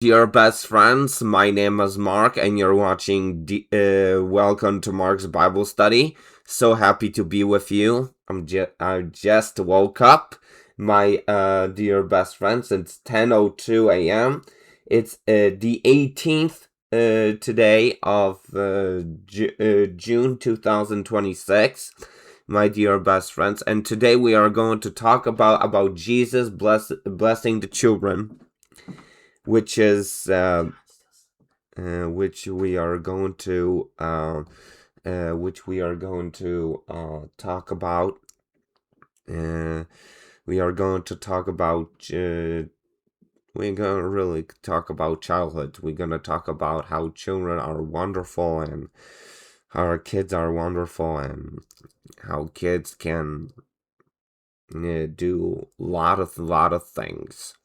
Dear best friends, my name is Mark, and you're watching. Welcome to Mark's Bible Study. So happy to be with you. I just woke up, my dear best friends. It's 10:02 a.m. It's the 18th today of June 2026. My dear best friends, and today we are going to talk about Jesus blessing the children, which is which we are going to talk about. Uh, we are going to talk about. We're gonna really talk about childhood. We're gonna talk about how children are wonderful and how our kids are wonderful and how kids can do lot of things.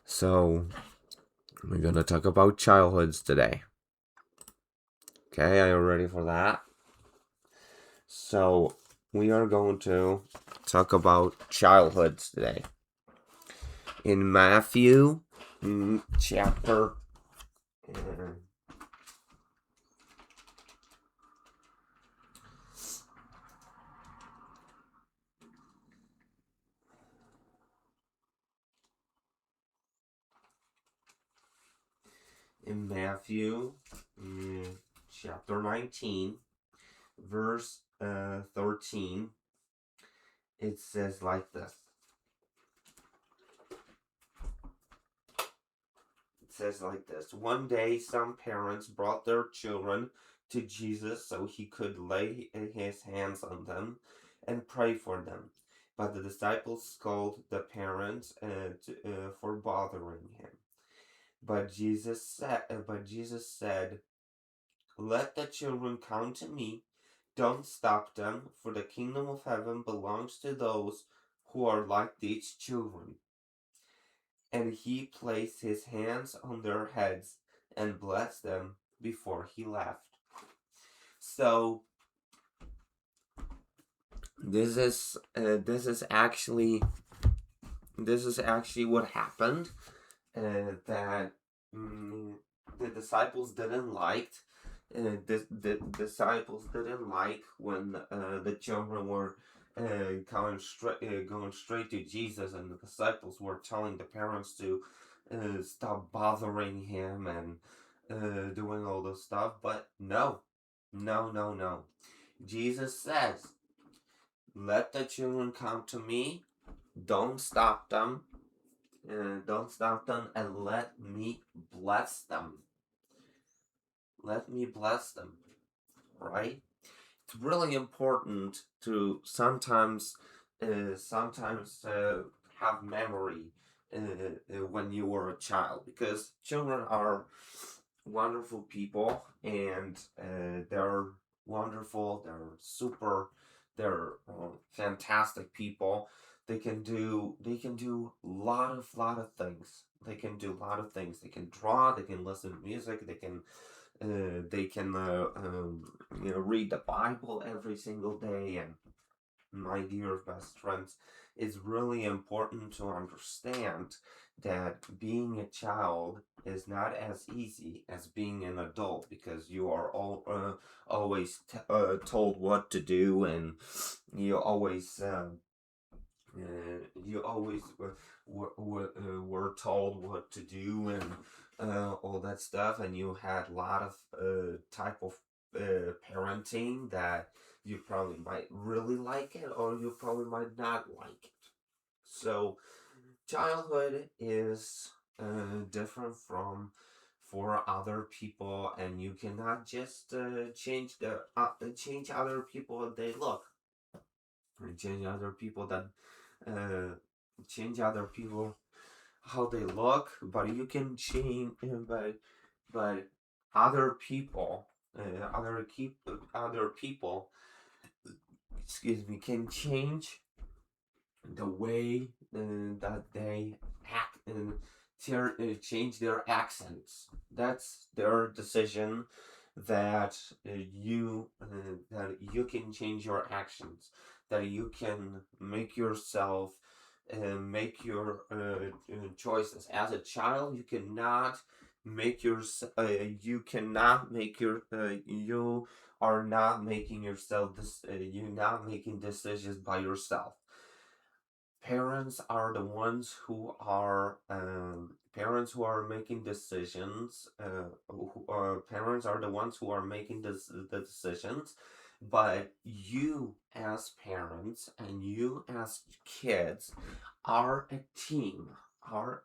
So we're gonna talk about childhoods today. Okay, are you ready for that? So, we are going to talk about childhoods today. In Matthew chapter uh, in Matthew chapter 19, verse 13, it says like this. It says like this. One day, some parents brought their children to Jesus so he could lay his hands on them and pray for them. But the disciples scolded the parents for bothering him. But Jesus said, "Let the children come to me. Don't stop them, for the kingdom of heaven belongs to those who are like these children." And he placed his hands on their heads and blessed them before he left. So this is actually what happened. That mm, the disciples didn't like. The disciples didn't like when the children were going straight to Jesus, and the disciples were telling the parents to stop bothering him and doing all this stuff. But no, no, no, no. Jesus says, "Let the children come to me. Don't stop them. Don't stop them, and let me bless them. Let me bless them." Right? It's really important to sometimes have memory when you were a child, because children are wonderful people, and they're wonderful. They're fantastic people. They can do lot of things. They can do a lot of things. They can draw. They can listen to music. They can read the Bible every single day. And my dear best friends, it's really important to understand that being a child is not as easy as being an adult, because you are always told what to do, and you always were told what to do, and all that stuff, and you had a lot of type of parenting that you probably might really like it, or you probably might not like it. So childhood is different from for other people, and you cannot just change other people they look, and uh, change other people how they look, but you can change, but other people, other people, excuse me, can change the way that they act and change their accents. That's their decision. That you can change your actions. That you can make yourself make your choices. As a child, you cannot. make your you cannot make your you are not making yourself this you're not making decisions by yourself. Parents are the ones who are parents who are making decisions. Parents are the ones who are making the decisions, but you as parents and you as kids are a team. Are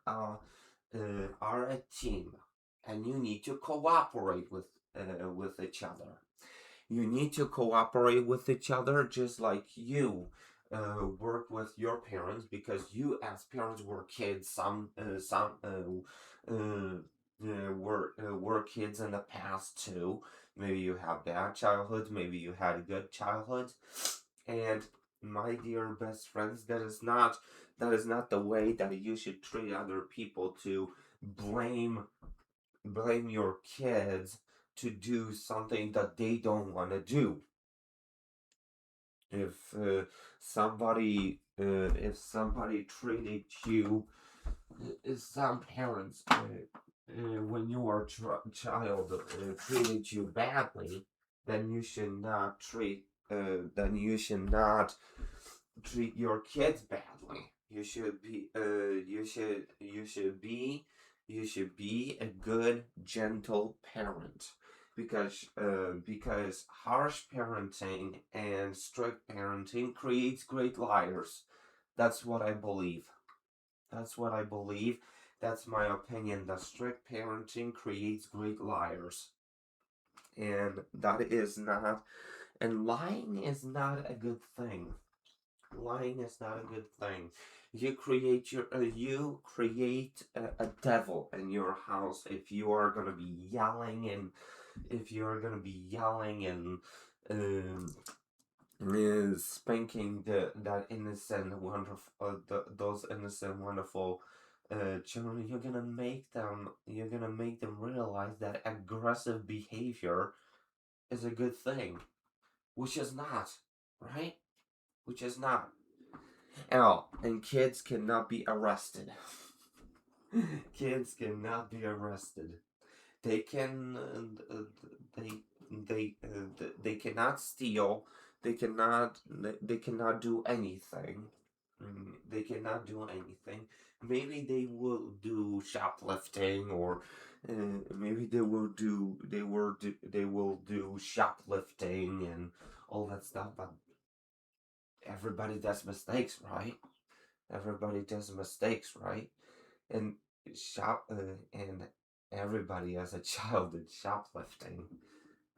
a team, and you need to cooperate with each other. You need to cooperate with each other, just like you work with your parents, because you as parents were kids. Were kids in the past too. Maybe you have bad childhoods. Maybe you had a good childhood. And my dear best friends, that is not the way that you should treat other people, to blame your kids to do something that they don't want to do. If somebody treated you, some parents, when you were child, treated you badly, then you should not treat your kids badly. You should be a good, gentle parent, because harsh parenting and strict parenting creates great liars. That's what I believe. That's what I believe. That's my opinion. That strict parenting creates great liars, and that is not. And lying is not a good thing. Lying is not a good thing. You create a devil in your house if you are gonna be yelling, and if you're gonna be yelling and um, spanking that innocent, wonderful, those innocent, wonderful children. You're gonna make them realize that aggressive behavior is a good thing, which is not, right? Which is not. And kids cannot be arrested. Kids cannot be arrested. They can they they cannot steal. They cannot do anything. They cannot do anything. Maybe they will do shoplifting, or maybe they will do shoplifting and all that stuff. But everybody does mistakes, right? Everybody does mistakes, right? And and everybody as a child did shoplifting.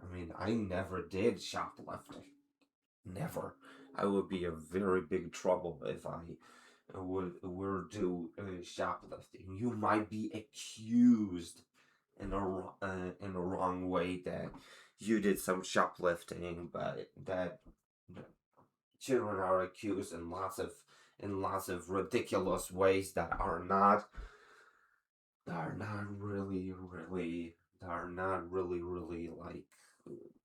I mean, I never did shoplifting. Never. I would be a very big trouble if I were do shoplifting. You might be accused in a wrong way that you did some shoplifting, but that children are accused in lots of ridiculous ways that are not really really like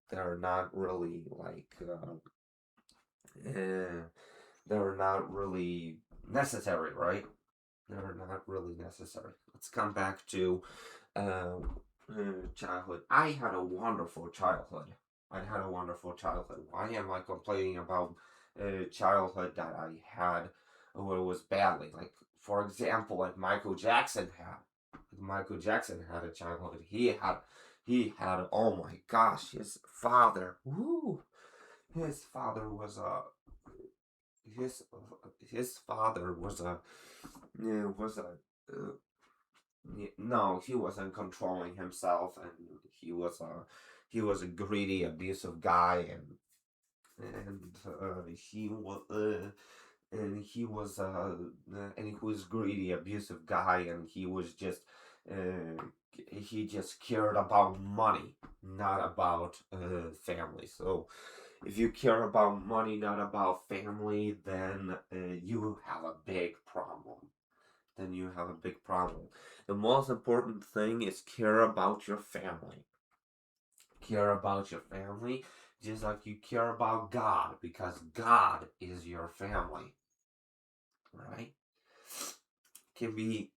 they're not really like uh, they're not really necessary, right? They're not really necessary. Let's come back to uh, childhood. I had a wonderful childhood. I had a wonderful childhood. Why am I complaining about childhood that I had where it was badly? Like, for example, like Michael Jackson had. Michael Jackson had a childhood. Oh my gosh, his father. Woo! His father was a his his father was a was a no, he wasn't controlling himself, and he was a greedy, abusive guy, and he was greedy, abusive guy, and uh, he just cared about money, not about family. So if you care about money, not about family, then you have a big problem. Then you have a big problem. The most important thing is care about your family. Care about your family just like you care about God, because God is your family, right? Can be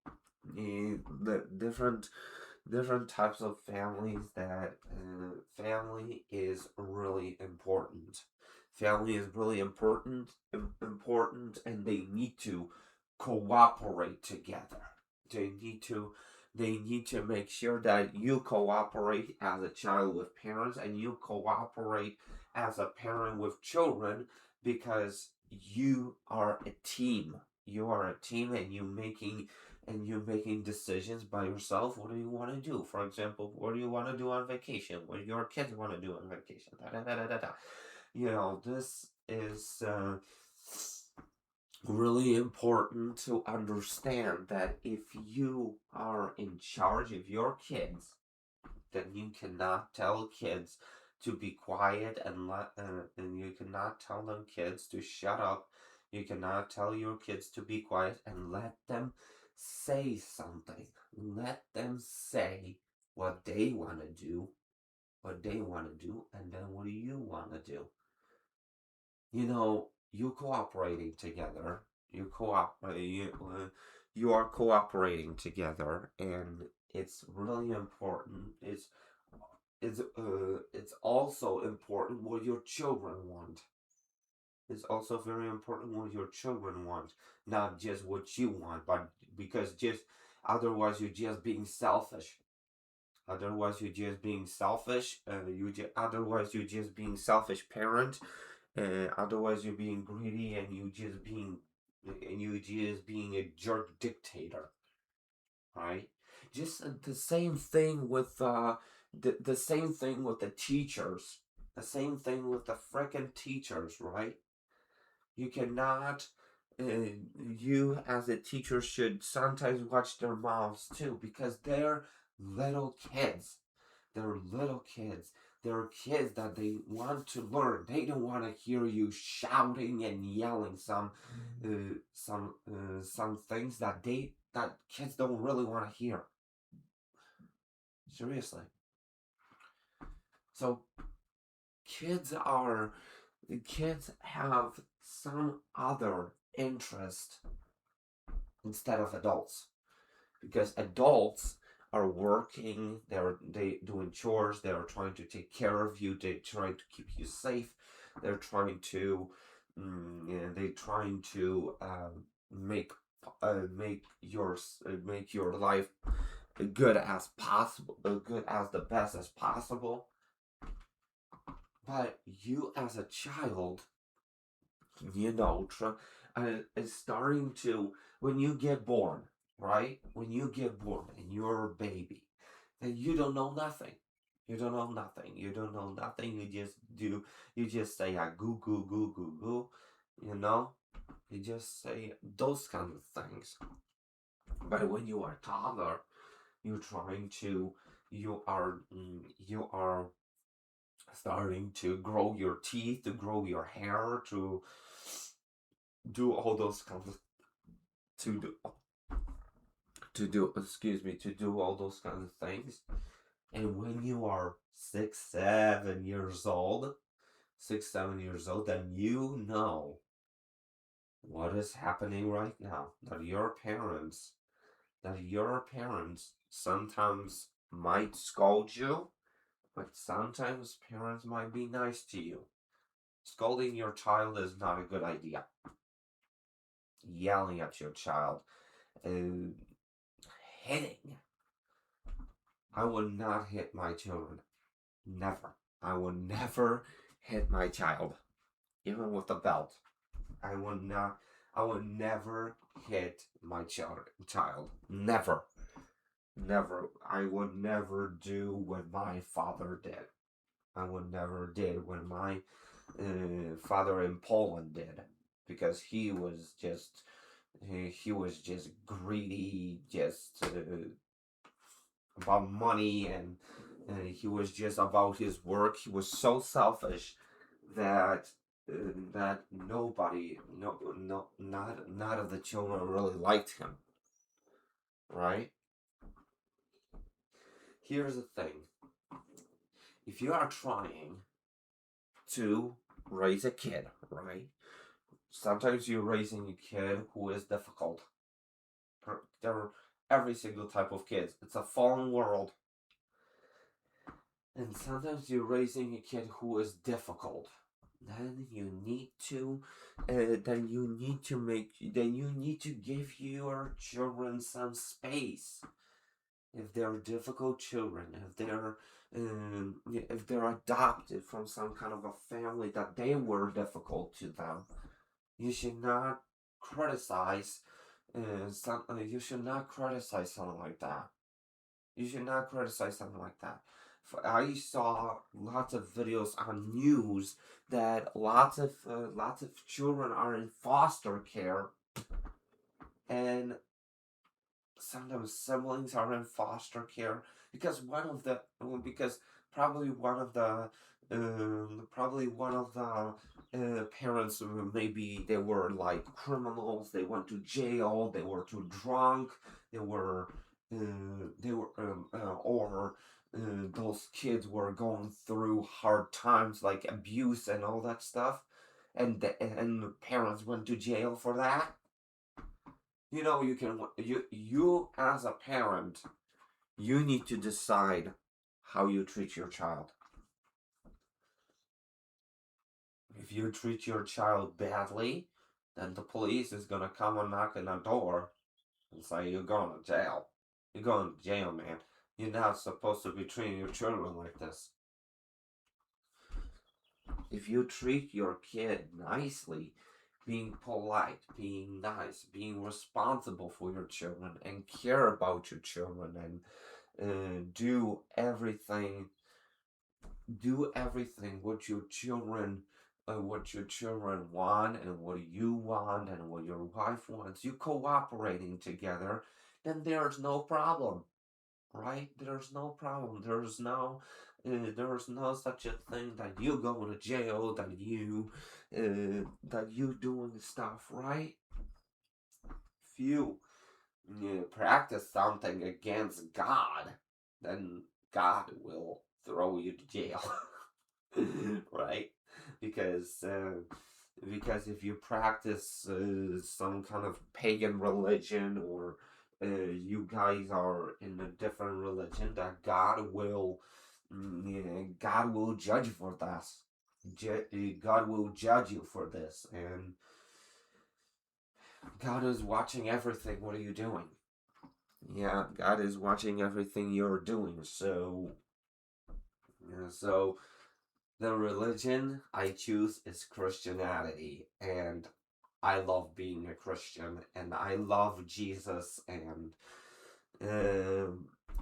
the different different types of families that family is really important. Family is really important, and they need to cooperate together. They need to they need to make sure that you cooperate as a child with parents, and you cooperate as a parent with children, because you are a team. You are a team, and you're making decisions by yourself. What do you want to do? For example, what do you want to do on vacation? What do your kids want to do on vacation? Da, da, da, da, da, da. This is really important to understand that if you are in charge of your kids, then you cannot tell kids to be quiet, and you cannot tell them kids to shut up. You cannot tell your kids to be quiet, and let them say something. Let them say what they want to do, and then what do you want to do? You cooperating together. You are cooperating together, and it's really important. It's also important what your children want. It's also very important what your children want, not just what you want, but because just otherwise you're just being selfish. Otherwise you're just being selfish. Otherwise you're just being selfish parent. Otherwise you're being greedy, and you just being a jerk dictator, right? Just the same thing with the same thing with the teachers. The same thing with the frickin' teachers, right? You cannot. You as a teacher should sometimes watch their mouths too, because they're little kids. They're little kids. They're kids that they want to learn. They don't want to hear you shouting and yelling some things that kids don't really want to hear. Seriously. So kids have some other interest instead of adults, because adults are working, they doing chores, they're trying to take care of you, they're trying to keep you safe, they're trying to make make your life good as possible, good as the best as possible. But you as a child, is starting to, when you get born, right? When you get born and you're a baby, then you don't know nothing. You don't know nothing. You don't know nothing. You just say goo goo goo goo goo, you know? You just say those kind of things. But when you are a toddler, you're trying to, you are starting to grow your teeth, to grow your hair, to do all those kinds of, to do to do all those kinds of things. And when you are 6, 7 years old, then you know what is happening right now. That your parents sometimes might scold you, but sometimes parents might be nice to you. Scolding your child is not a good idea. Yelling at your child, uh, hitting. I would not hit my children. Never. I would never hit my child, even with a belt. I would not. I would never hit my child. Never. Never. I would never do what my father did. I would never did what my father in Poland did, because he was just greedy, just about money, and he was just about his work. He was so selfish that that nobody, not of the children really liked him. Right? Here's the thing: if you are trying to raise a kid, right? Sometimes you're raising a kid who is difficult. There, every single type of kids. It's a fallen world. And sometimes you're raising a kid who is difficult. Then you need to, then you need to give your children some space. If they're difficult children, if they're adopted from some kind of a family that they were difficult to them, you should not criticize. You should not criticize something like that. You should not criticize something like that. I saw lots of videos on news that lots of children are in foster care, and sometimes siblings are in foster care because because probably one of the parents, maybe they were like criminals, they went to jail, they were too drunk, they were or those kids were going through hard times like abuse and all that stuff, and the parents went to jail for that. You as a parent, you need to decide how you treat your child. If you treat your child badly, then the police is gonna come and knock on the door and say you're going to jail. You're going to jail, man. You're not supposed to be treating your children like this. If you treat your kid nicely, being polite, being nice, being responsible for your children, and care about your children, and do everything what your children want, and what you want, and what your wife wants. You cooperating together, then there's no problem, right? There's no problem. There's no such a thing that you go to jail, that you doing stuff, right? If you practice something against God, then God will throw you to jail, right? Because if you practice some kind of pagan religion, or you guys are in a different religion, that God will judge for that. God will judge you for this, and God is watching everything. What are you doing? Yeah, God is watching everything you're doing. So the religion I choose is Christianity, and I love being a Christian, and I love Jesus, and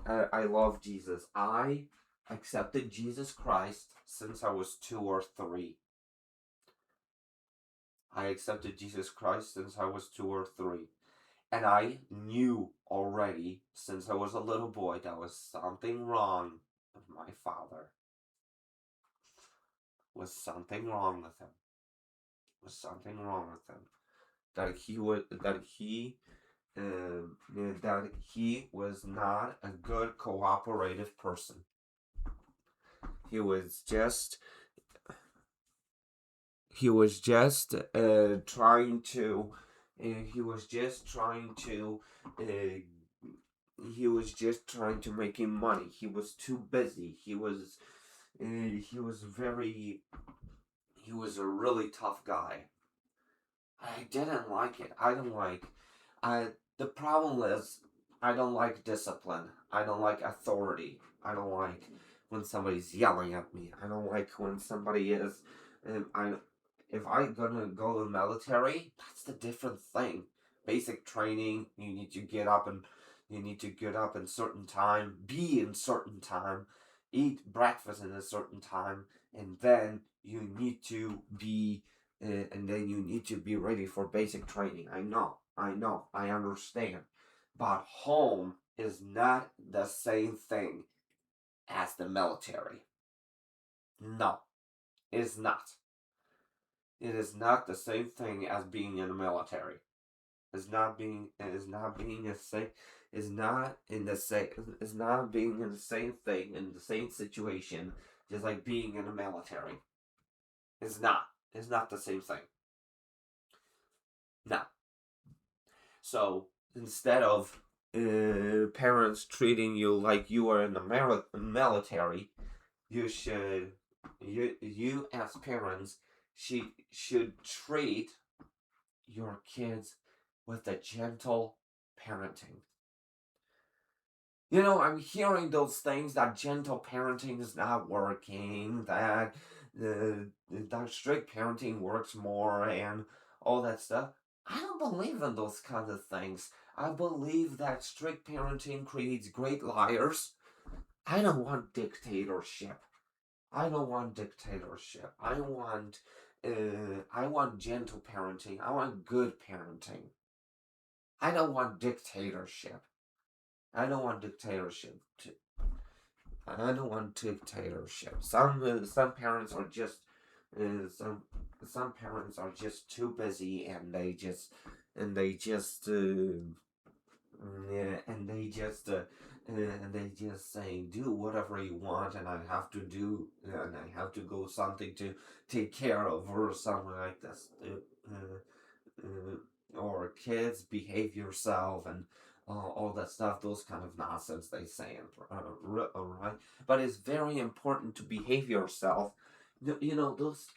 I love Jesus. I accepted Jesus Christ since I was 2 or 3. I accepted Jesus Christ since I was 2 or 3. And I knew already since I was a little boy that was something wrong with my father. Was something wrong with him. Was something wrong with him. That he was not a good cooperative person. He was just trying to he was just trying to making money. He was too busy. He was a really tough guy. I didn't like it. I don't like the problem is I don't like discipline. I don't like authority. I don't like when somebody's yelling at me. I don't like when somebody is I if I gonna go to the military, that's the different thing. Basic training, you need to get up in certain time, be in certain time, eat breakfast in a certain time, and then you need to be ready for basic training. I know, I understand. But home is not the same thing as the military. No, it's not. It is not the same thing as being in the military. It's not being a same it's not in the same it's not being in the same thing, in the same situation, just like being in the military. It's not. It's not the same thing. No. So instead of parents treating you like you are in the military, you should, you as parents should treat your kids with a gentle parenting. I'm hearing those things that gentle parenting is not working, that that strict parenting works more, and all that stuff. I don't believe in those kind of things. I believe that strict parenting creates great liars. I don't want dictatorship. I don't want dictatorship. I want gentle parenting. I want good parenting. I don't want dictatorship. I don't want dictatorship. I don't want dictatorship. Some parents are just some parents are just too busy, and they just yeah, and they just say do whatever you want, and I have to go something to take care of, or something like this. Or kids, behave yourself, and all that stuff, those kind of nonsense they say, right? But it's very important to behave yourself. Those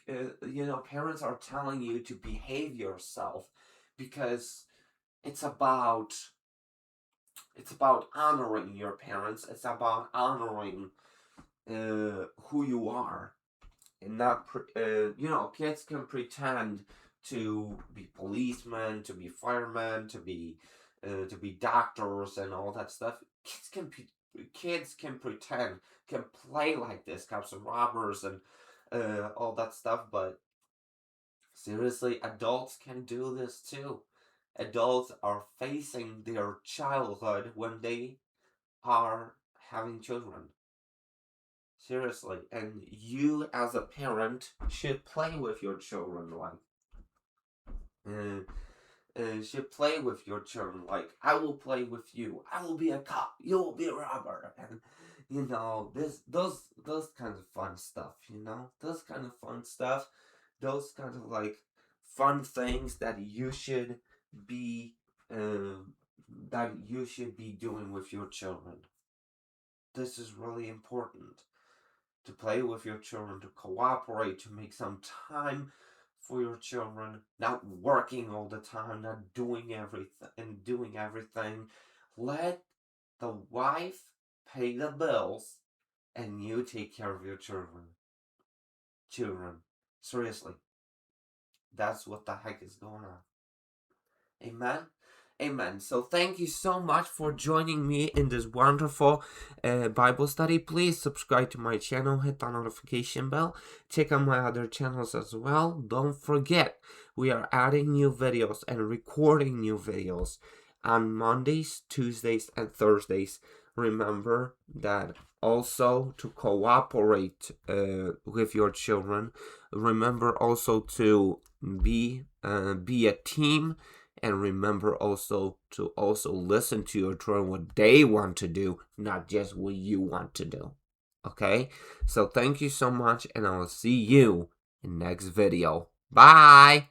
parents are telling you to behave yourself because it's about it's about honoring your parents. It's about honoring who you are, and not kids can pretend to be policemen, to be firemen, to be doctors, and all that stuff. Kids can pretend, can play like this, cops and robbers, and all that stuff. But seriously, adults can do this too. Adults are facing their childhood when they are having children. Seriously, and you as a parent should play with your children should play with your children like, I will play with you. I will be a cop. You will be a robber, and those kinds of fun stuff. Those kind of fun stuff. Those kind of like fun things that you should be doing with your children. This is really important. To play with your children, to cooperate, to make some time for your children, not working all the time, not doing everything. Let the wife pay the bills, and you take care of your children. Seriously. That's what the heck is going on. Amen. Amen. So thank you so much for joining me in this wonderful Bible study. Please subscribe to my channel, hit the notification bell, check out my other channels as well. Don't forget, we are adding new videos and recording new videos on Mondays, Tuesdays, and Thursdays. Remember that also to cooperate with your children. Remember also to be a team. And remember also to listen to your children, what they want to do, not just what you want to do. Okay? So thank you so much, and I will see you in next video. Bye!